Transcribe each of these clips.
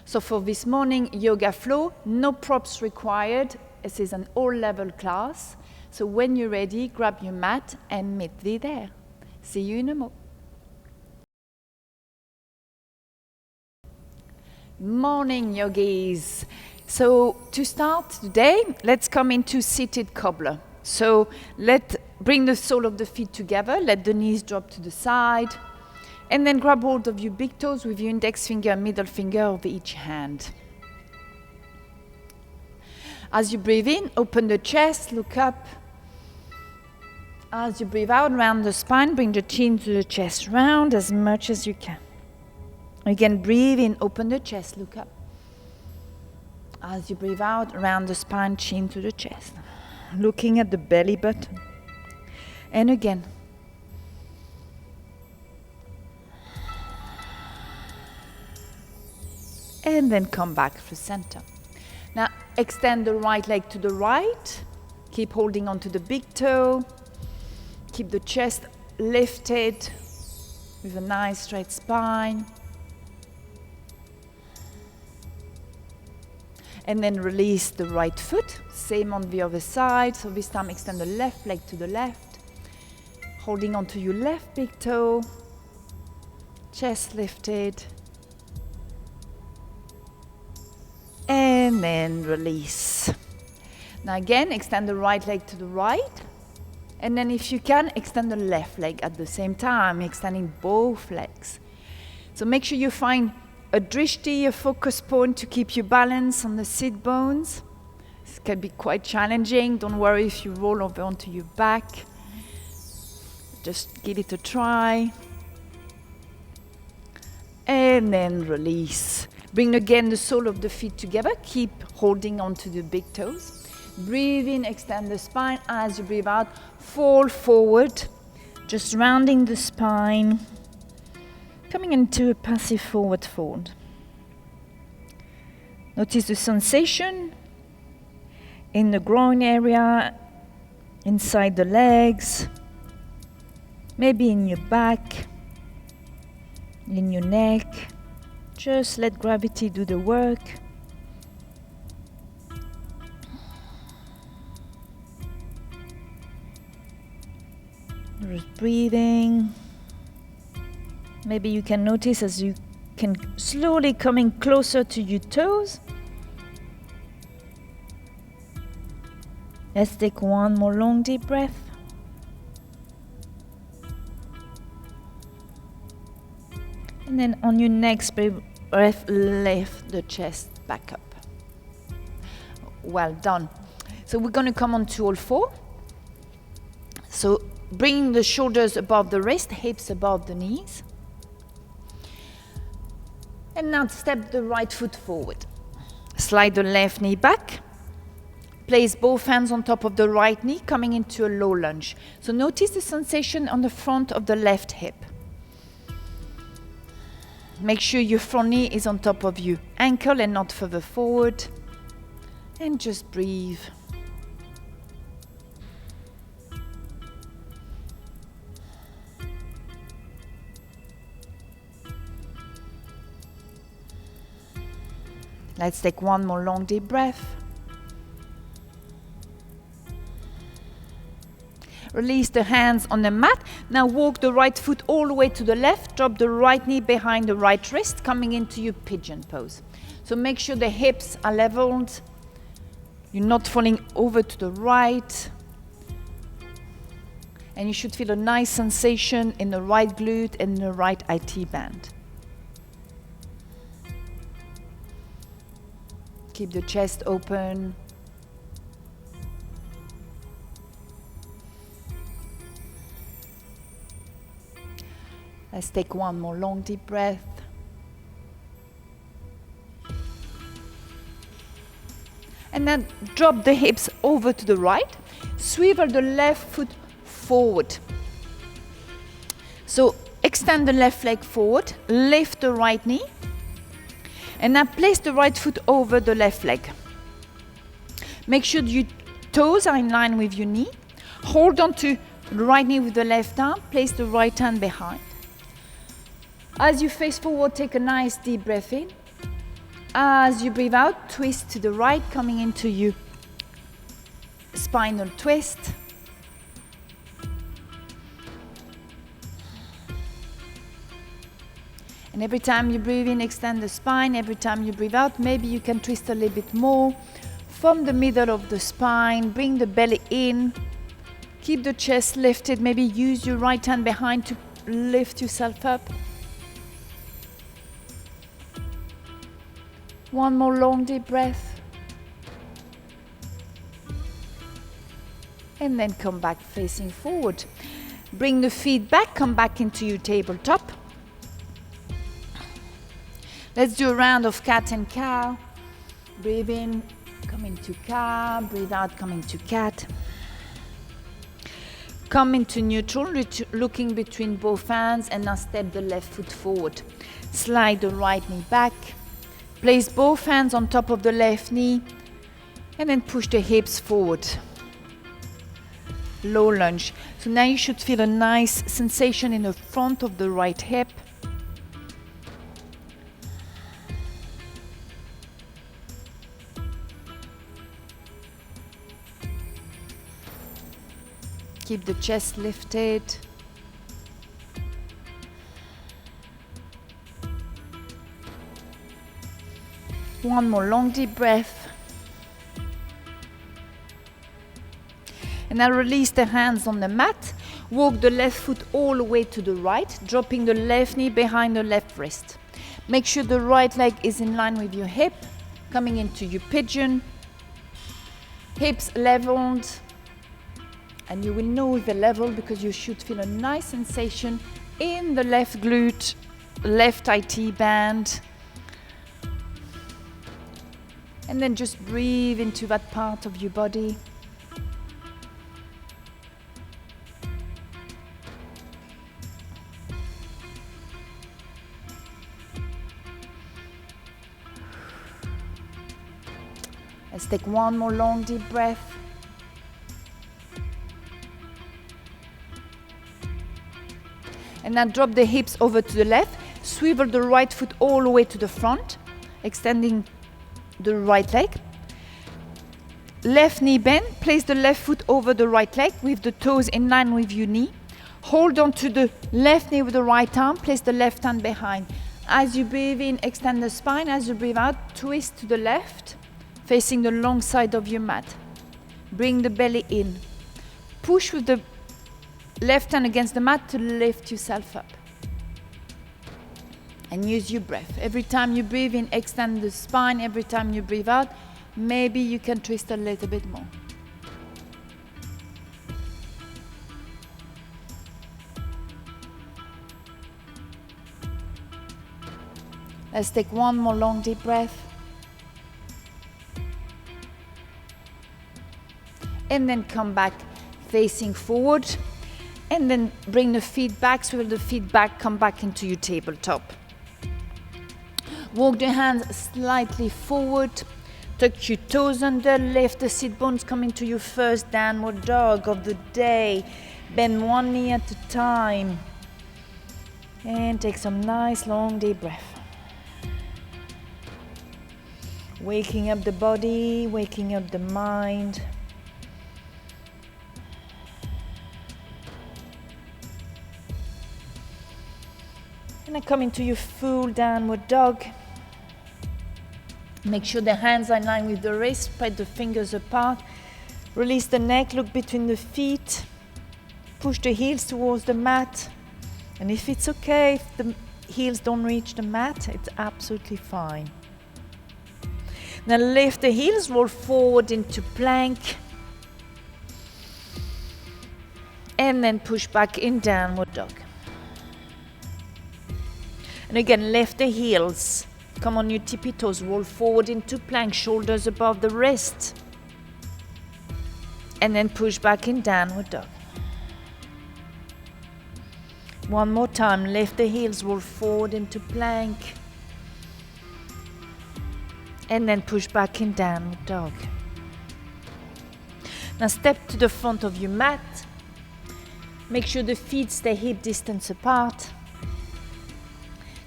So for this morning yoga flow, no props required. This is an all-level class. So when you're ready, grab your mat and meet me there. See you in a moment. Morning, yogis. So to start today, let's come into seated cobbler. So bring the sole of the feet together, let the knees drop to the side, and then grab hold of your big toes with your index finger and middle finger of each hand. As you breathe in, open the chest, look up. As you breathe out, round the spine, bring the chin to the chest, round as much as you can. Again, breathe in, open the chest, look up. As you breathe out, round the spine, chin to the chest. Looking at the belly button. And again. And then come back to center. Now, extend the right leg to the right. Keep holding on to the big toe. Keep the chest lifted with a nice straight spine. And then release the right foot. Same on the other side. So this time extend the left leg to the left. Holding on to your left big toe. Chest lifted. And then release. Now again, extend the right leg to the right. And then if you can, extend the left leg at the same time, extending both legs. So make sure you find a drishti, a focus point to keep your balance on the sit bones. This can be quite challenging. Don't worry if you roll over onto your back. Just give it a try. And then release. Bring again the sole of the feet together. Keep holding onto the big toes. Breathe in, extend the spine. As you breathe out, fall forward. Just rounding the spine. Coming into a passive forward fold. Notice the sensation in the groin area, inside the legs, maybe in your back, in your neck. Just let gravity do the work. Just breathing. Maybe you can notice as you can slowly coming closer to your toes. Let's take one more long deep breath. And then on your next breath, lift the chest back up. Well done. So we're going to come on to all four. So bringing the shoulders above the wrist, hips above the knees. And now step the right foot forward. Slide the left knee back. Place both hands on top of the right knee, coming into a low lunge. So notice the sensation on the front of the left hip. Make sure your front knee is on top of your ankle and not further forward. And just breathe. Let's take one more long deep breath. Release the hands on the mat. Now walk the right foot all the way to the left. Drop the right knee behind the right wrist, coming into your pigeon pose. So make sure the hips are leveled. You're not falling over to the right. And you should feel a nice sensation in the right glute and the right IT band. Keep the chest open. Let's take one more long deep breath. And then drop the hips over to the right. Swivel the left foot forward. So extend the left leg forward. Lift the right knee. And now place the right foot over the left leg. Make sure your toes are in line with your knee. Hold on to the right knee with the left arm. Place the right hand behind. As you face forward, take a nice deep breath in. As you breathe out, twist to the right, coming into your spinal twist. And every time you breathe in, extend the spine. Every time you breathe out, maybe you can twist a little bit more from the middle of the spine. Bring the belly in. Keep the chest lifted. Maybe use your right hand behind to lift yourself up. One more long deep breath. And then come back facing forward. Bring the feet back, come back into your tabletop. Let's do a round of cat and cow. Breathe in, come into cow. Breathe out, come into cat. Come into neutral, looking between both hands, and now step the left foot forward. Slide the right knee back. Place both hands on top of the left knee, and then push the hips forward. Low lunge. So now you should feel a nice sensation in the front of the right hip. Keep the chest lifted. One more long deep breath. And now release the hands on the mat. Walk the left foot all the way to the right, dropping the left knee behind the left wrist. Make sure the right leg is in line with your hip, coming into your pigeon. Hips leveled. And you will know the level because you should feel a nice sensation in the left glute, left IT band. And then just breathe into that part of your body. Let's take one more long deep breath. And now drop the hips over to the left. Swivel the right foot all the way to the front, extending the right leg. Left knee bend. Place the left foot over the right leg with the toes in line with your knee. Hold on to the left knee with the right arm. Place the left hand behind. As you breathe in, extend the spine. As you breathe out, twist to the left, facing the long side of your mat. Bring the belly in. Push with the left hand against the mat to lift yourself up. And use your breath. Every time you breathe in, extend the spine. Every time you breathe out, maybe you can twist a little bit more. Let's take one more long deep breath. And then come back facing forward. And then bring the feet back, swivel the feet back, come back into your tabletop. Walk the hands slightly forward. Tuck your toes under, lift the sit bones, come into your first downward dog of the day. Bend one knee at a time. And take some nice long deep breath. Waking up the body, waking up the mind. And then come into your full downward dog. Make sure the hands are in line with the wrist. Spread the fingers apart. Release the neck, look between the feet. Push the heels towards the mat. And if it's okay, if the heels don't reach the mat, it's absolutely fine. Now lift the heels, roll forward into plank. And then push back in downward dog. And again, lift the heels. Come on your tippy toes, roll forward into plank, shoulders above the wrist. And then push back in downward dog. One more time, lift the heels, roll forward into plank. And then push back in downward dog. Now step to the front of your mat. Make sure the feet stay hip distance apart.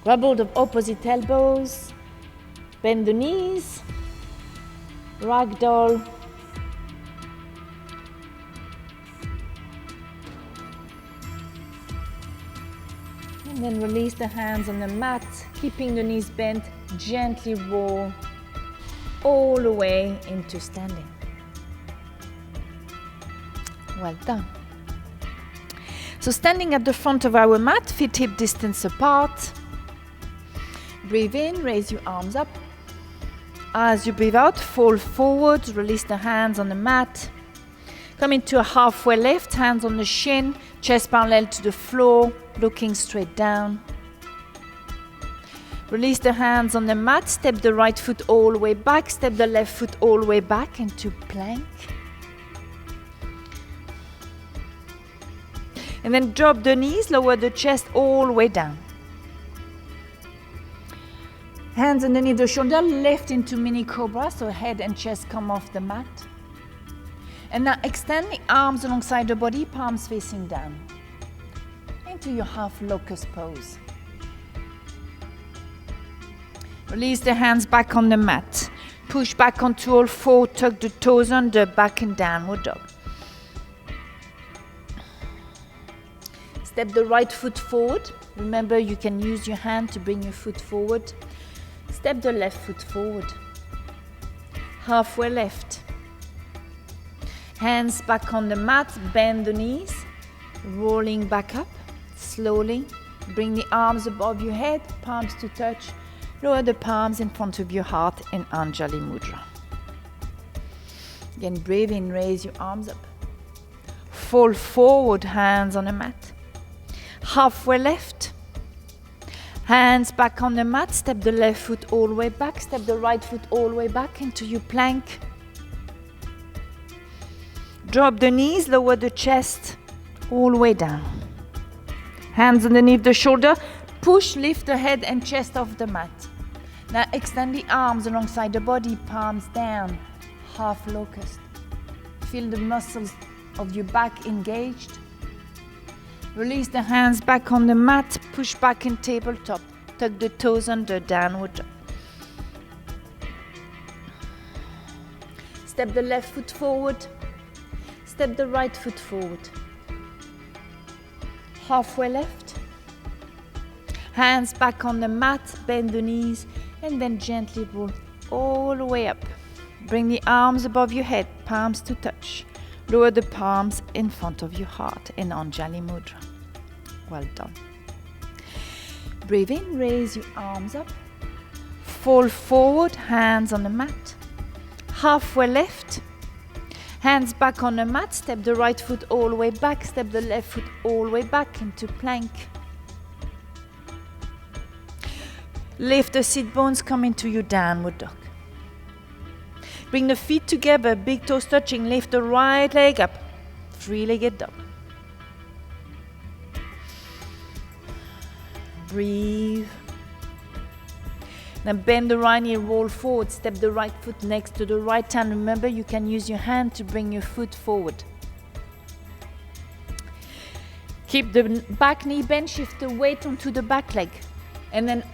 Grab hold of opposite elbows. Bend the knees, ragdoll. And then release the hands on the mat, keeping the knees bent, gently roll all the way into standing. Well done. So standing at the front of our mat, feet hip distance apart. Breathe in, raise your arms up. As you breathe out, fall forward, release the hands on the mat. Come into a halfway lift, hands on the shin, chest parallel to the floor, looking straight down. Release the hands on the mat, step the right foot all the way back, step the left foot all the way back into plank. And then drop the knees, lower the chest all the way down. Hands underneath the shoulder, lift into mini cobra, so head and chest come off the mat. And now extend the arms alongside the body, palms facing down. Into your half locust pose. Release the hands back on the mat. Push back onto all four, tuck the toes under, back and downward dog. Step the right foot forward. Remember, you can use your hand to bring your foot forward. Step the left foot forward. Halfway left. Hands back on the mat, bend the knees, rolling back up, slowly. Bring the arms above your head, palms to touch. Lower the palms in front of your heart in Anjali Mudra. Again, breathe in, raise your arms up. Fall forward, hands on the mat. Halfway left. Hands back on the mat, step the left foot all the way back, step the right foot all the way back into your plank. Drop the knees, lower the chest all the way down. Hands underneath the shoulder, push, lift the head and chest off the mat. Now extend the arms alongside the body, palms down, half locust. Feel the muscles of your back engaged. Release the hands back on the mat, push back in tabletop. Tuck the toes under, downward dog. Step the left foot forward, step the right foot forward. Halfway left. Hands back on the mat, bend the knees, and then gently roll all the way up. Bring the arms above your head, palms to touch. Lower the palms in front of your heart in Anjali Mudra. Well done. Breathe in, raise your arms up. Fall forward, hands on the mat. Halfway left. Hands back on the mat, step the right foot all the way back, step the left foot all the way back into plank. Lift the sit bones, come into your downward dog. Bring the feet together, big toes touching, lift the right leg up, three-legged dog. Breathe. Now bend the right knee, roll forward, step the right foot next to the right hand. Remember, you can use your hand to bring your foot forward. Keep the back knee bent, shift the weight onto the back leg. And then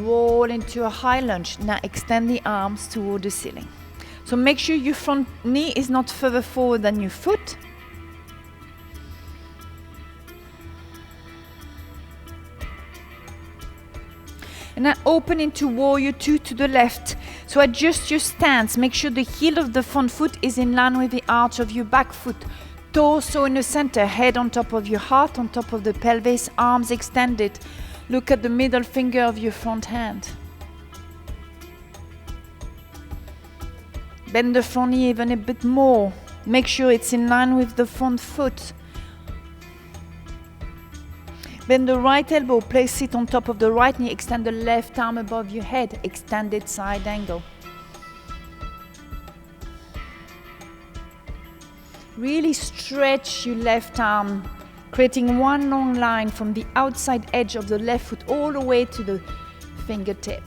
roll into a high lunge. Now extend the arms toward the ceiling. So make sure your front knee is not further forward than your foot. And now open into warrior two to the left. So adjust your stance. Make sure the heel of the front foot is in line with the arch of your back foot. Torso in the center, head on top of your heart, on top of the pelvis, arms extended. Look at the middle finger of your front hand. Bend the front knee even a bit more. Make sure it's in line with the front foot. Bend the right elbow, place it on top of the right knee, extend the left arm above your head, extended side angle. Really stretch your left arm, creating one long line from the outside edge of the left foot all the way to the fingertips.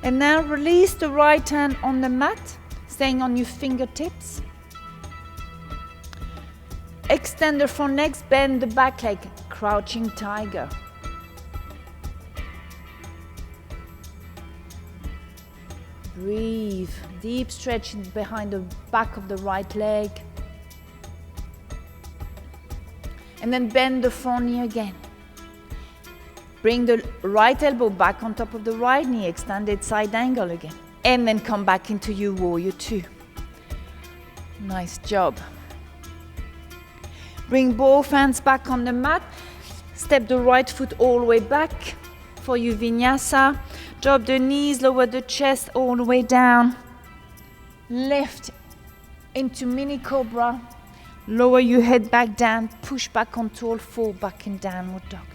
And now release the right hand on the mat, staying on your fingertips. Extend the front legs, bend the back leg, crouching tiger. Breathe. Deep stretch behind the back of the right leg. And then bend the front knee again. Bring the right elbow back on top of the right knee, extended side angle again. And then come back into your warrior two. Nice job. Bring both hands back on the mat. Step the right foot all the way back for your vinyasa. Drop the knees, lower the chest all the way down. Left into mini cobra. Lower your head back down. Push back onto all four, back in downward dog.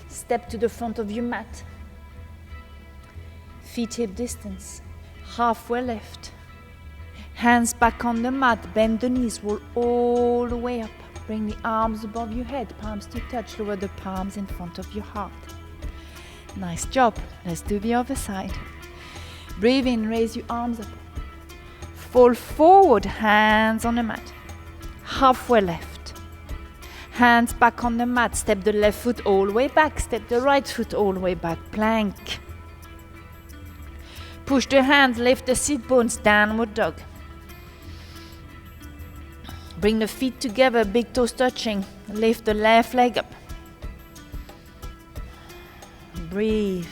Step to the front of your mat. Feet hip distance. Halfway left. Hands back on the mat. Bend the knees. Roll all the way up. Bring the arms above your head. Palms to touch. Lower the palms in front of your heart. Nice job. Let's do the other side. Breathe in. Raise your arms up. Fall forward. Hands on the mat. Halfway left. Hands back on the mat. Step the left foot all the way back. Step the right foot all the way back. Plank. Push the hands. Lift the sit bones. Downward dog. Bring the feet together. Big toes touching. Lift the left leg up. Breathe.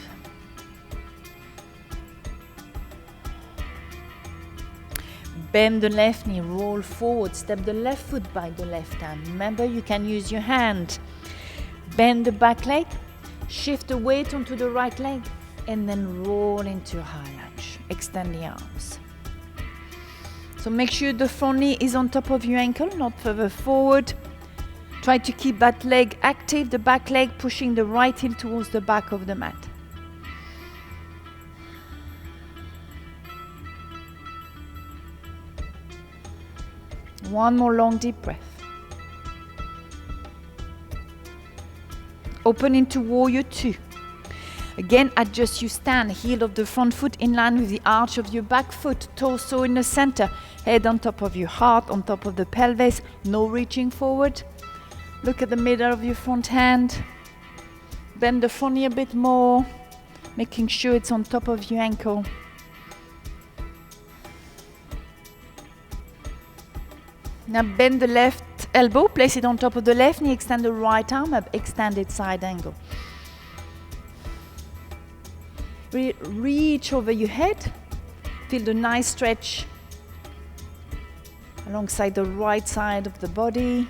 Bend the left knee, roll forward, step the left foot by the left hand. Remember, you can use your hand. Bend the back leg, shift the weight onto the right leg, and then roll into a high lunge. Extend the arms. So make sure the front knee is on top of your ankle, not further forward. Try to keep that leg active, the back leg pushing the right heel towards the back of the mat. One more long deep breath. Open into warrior two. Again, adjust your stand. Heel of the front foot in line with the arch of your back foot. Torso in the center. Head on top of your heart, on top of the pelvis. No reaching forward. Look at the middle of your front hand. Bend the front knee a bit more, making sure it's on top of your ankle. Now bend the left elbow, place it on top of the left knee, extend the right arm up, extended side angle. Reach over your head, feel the nice stretch alongside the right side of the body.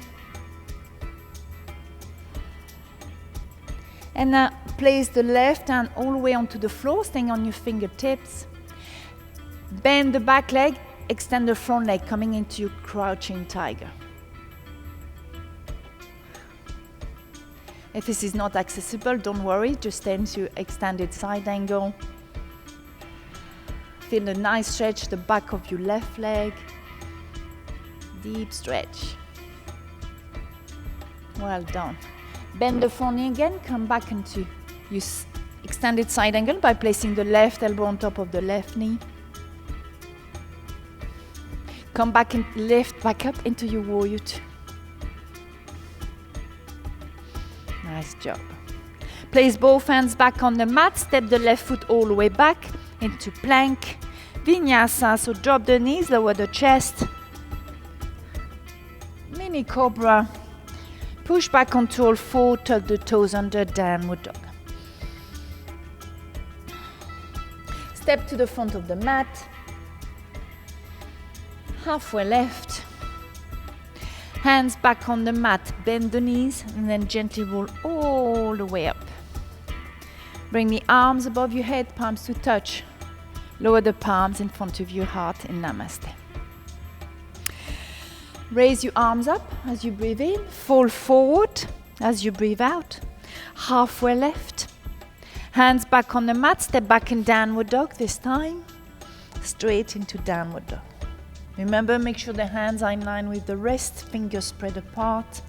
And now place the left hand all the way onto the floor, staying on your fingertips. Bend the back leg, extend the front leg, coming into your crouching tiger. If this is not accessible, don't worry, just stay into extended side angle. Feel a nice stretch, the back of your left leg. Deep stretch. Well done. Bend the front knee again, come back into your extended side angle by placing the left elbow on top of the left knee. Come back and lift back up into your warrior two. Nice job. Place both hands back on the mat. Step the left foot all the way back into plank. Vinyasa, so drop the knees, lower the chest. Mini cobra. Push back onto all four, tuck the toes under, downward dog. Step to the front of the mat. Halfway left. Hands back on the mat, bend the knees, and then gently roll all the way up. Bring the arms above your head, palms to touch. Lower the palms in front of your heart in Namaste. Raise your arms up as you breathe in. Fall forward as you breathe out. Halfway left. Hands back on the mat. Step back in downward dog this time. Straight into downward dog. Remember, make sure the hands are in line with the wrist. Fingers spread apart.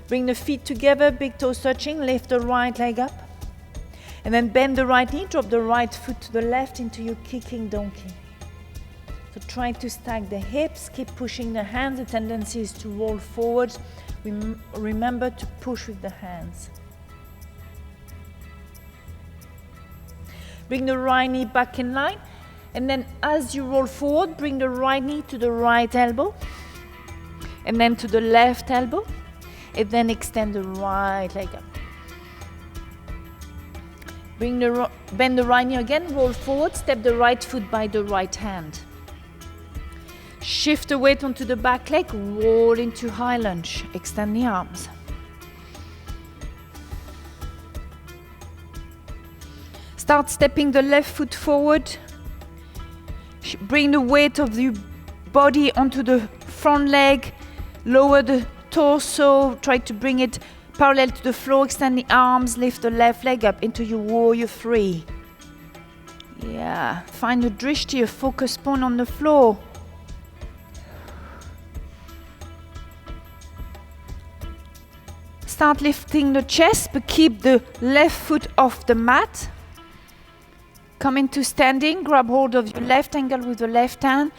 Bring the feet together. Big toes touching. Lift the right leg up. And then bend the right knee. Drop the right foot to the left into your kicking donkey. So try to stack the hips, keep pushing the hands. The tendency is to roll forward. Remember to push with the hands. Bring the right knee back in line. And then as you roll forward, bring the right knee to the right elbow. And then to the left elbow. And then extend the right leg up. Bend the right knee again, roll forward, step the right foot by the right hand. Shift the weight onto the back leg, roll into high lunge. Extend the arms. Start stepping the left foot forward. Bring the weight of the body onto the front leg. Lower the torso. Try to bring it parallel to the floor. Extend the arms. Lift the left leg up into your warrior 3. Yeah. Find a drishti, a focus point on the floor. Start lifting the chest, but keep the left foot off the mat. Come into standing, grab hold of your left ankle with the left hand.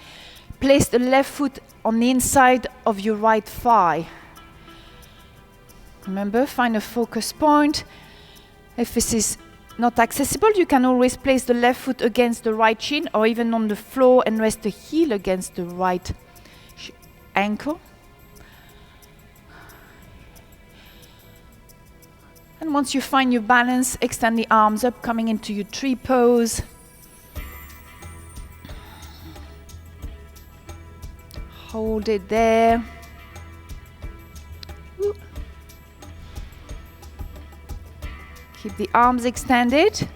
Place the left foot on the inside of your right thigh. Remember, find a focus point. If this is not accessible, you can always place the left foot against the right shin or even on the floor and rest the heel against the right ankle. And once you find your balance, extend the arms up, coming into your tree pose. Hold it there. Keep the arms extended.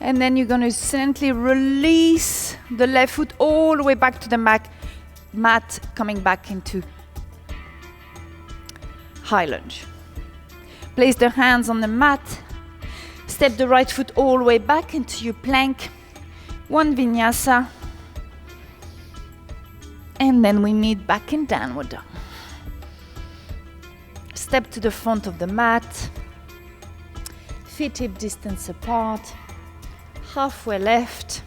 And then you're going to gently release the left foot all the way back to the mat, coming back into high lunge. Place the hands on the mat. Step the right foot all the way back into your plank. 1 vinyasa. And then we meet back in downward dog. Step to the front of the mat. Feet hip distance apart. Halfway left.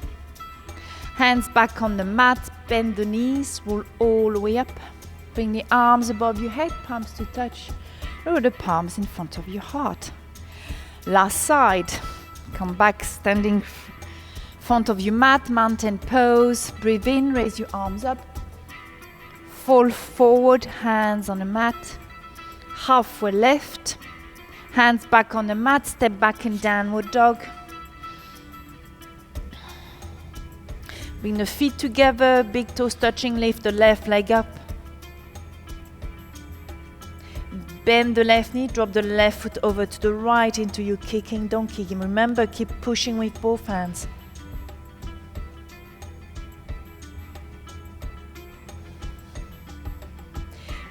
Hands back on the mat. Bend the knees. Roll all the way up. Bring the arms above your head. Palms to touch. Lower the palms in front of your heart. Last side. Come back, standing front of your mat, mountain pose. Breathe in, raise your arms up. Fall forward, hands on the mat. Halfway left. Hands back on the mat, step back in downward dog. Bring the feet together, big toes touching, lift the left leg up. Bend the left knee, drop the left foot over to the right into your kicking donkey. Remember, keep pushing with both hands.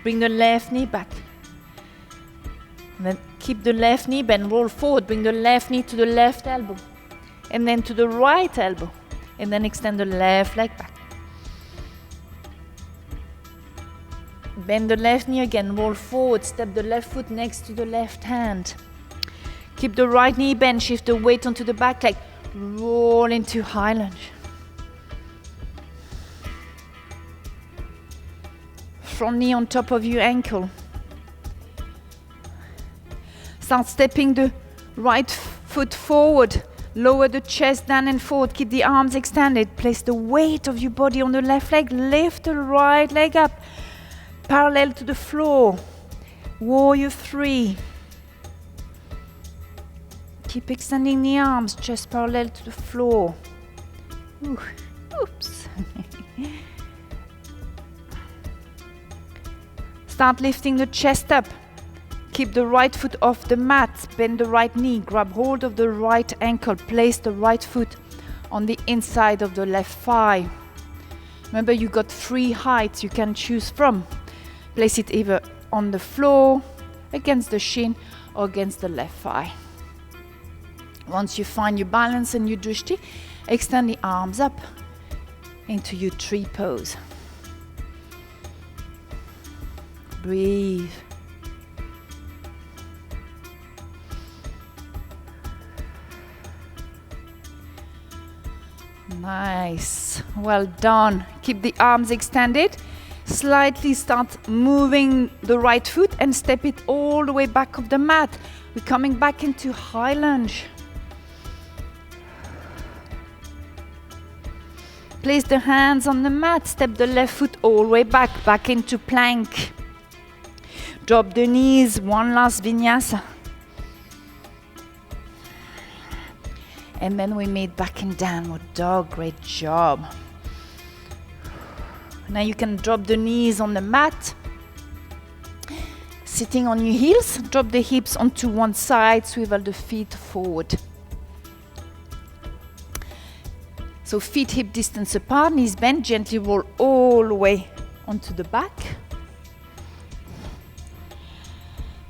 Bring the left knee back. And then keep the left knee bend, roll forward. Bring the left knee to the left elbow. And then to the right elbow. And then extend the left leg back. Bend the left knee again, roll forward, step the left foot next to the left hand. Keep the right knee bent, shift the weight onto the back leg, roll into high lunge. Front knee on top of your ankle. Start stepping the right foot forward, lower the chest down and forward, keep the arms extended, place the weight of your body on the left leg, lift the right leg up. Parallel to the floor. Warrior 3. Keep extending the arms, chest parallel to the floor. Ooh. Oops. Start lifting the chest up. Keep the right foot off the mat. Bend the right knee. Grab hold of the right ankle. Place the right foot on the inside of the left thigh. Remember, you got 3 heights you can choose from. Place it either on the floor, against the shin, or against the left thigh. Once you find your balance and your drishti, extend the arms up into your tree pose. Breathe. Nice. Well done. Keep the arms extended. Slightly start moving the right foot and step it all the way back of the mat. We're coming back into high lunge. Place the hands on the mat, step the left foot all the way back into plank. Drop the knees, one last vinyasa. And then we meet back in downward dog, great job. Now you can drop the knees on the mat. Sitting on your heels, drop the hips onto one side, swivel the feet forward. So feet hip distance apart, knees bent, gently roll all the way onto the back.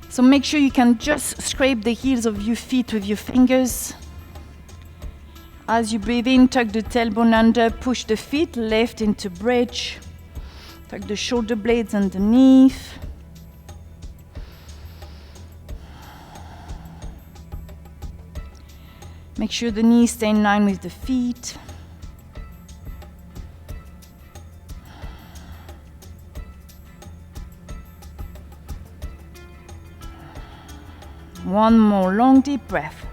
So make sure you can just scrape the heels of your feet with your fingers. As you breathe in, tuck the tailbone under, push the feet left into bridge. Tuck the shoulder blades underneath. Make sure the knees stay in line with the feet. One more long deep breath.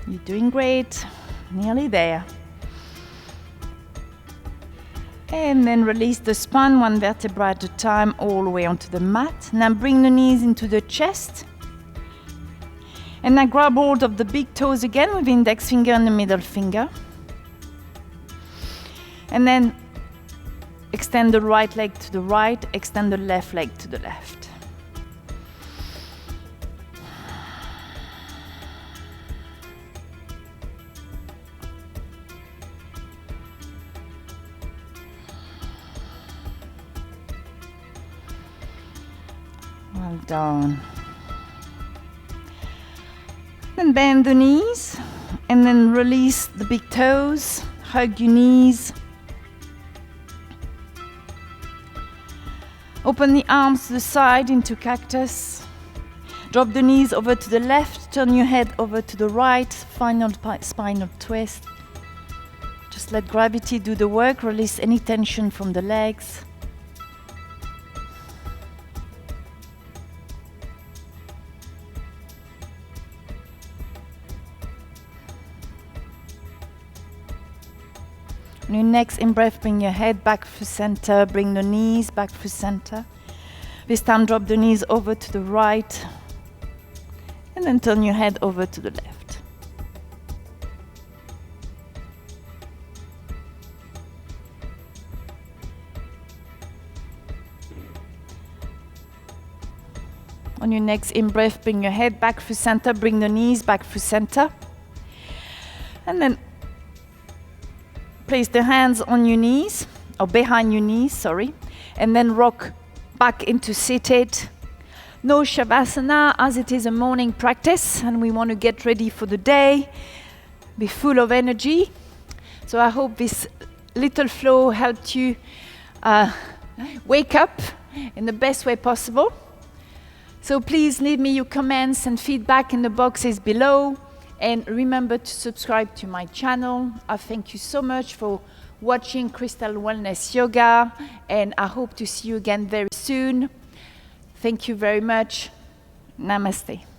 You're doing great, nearly there. And then release the spine, one vertebra at a time, all the way onto the mat. Now bring the knees into the chest. And now grab hold of the big toes again with the index finger and the middle finger. And then extend the right leg to the right, extend the left leg to the left. Well done. Then bend the knees and then release the big toes. Hug your knees. Open the arms to the side into cactus. Drop the knees over to the left. Turn your head over to the right. Final spinal twist. Just let gravity do the work. Release any tension from the legs. On your next in-breath, bring your head back through center, bring the knees back through center. This time drop the knees over to the right, and then turn your head over to the left. On your next in-breath, bring your head back through center, bring the knees back through center, and then place the hands on your knees, or behind your knees, sorry, and then rock back into seated. No shavasana, as it is a morning practice and we want to get ready for the day, be full of energy. So I hope this little flow helped you wake up in the best way possible. So please leave me your comments and feedback in the boxes below. And remember to subscribe to my channel. I thank you so much for watching Crystal Wellness Yoga, and I hope to see you again very soon. Thank you very much. Namaste.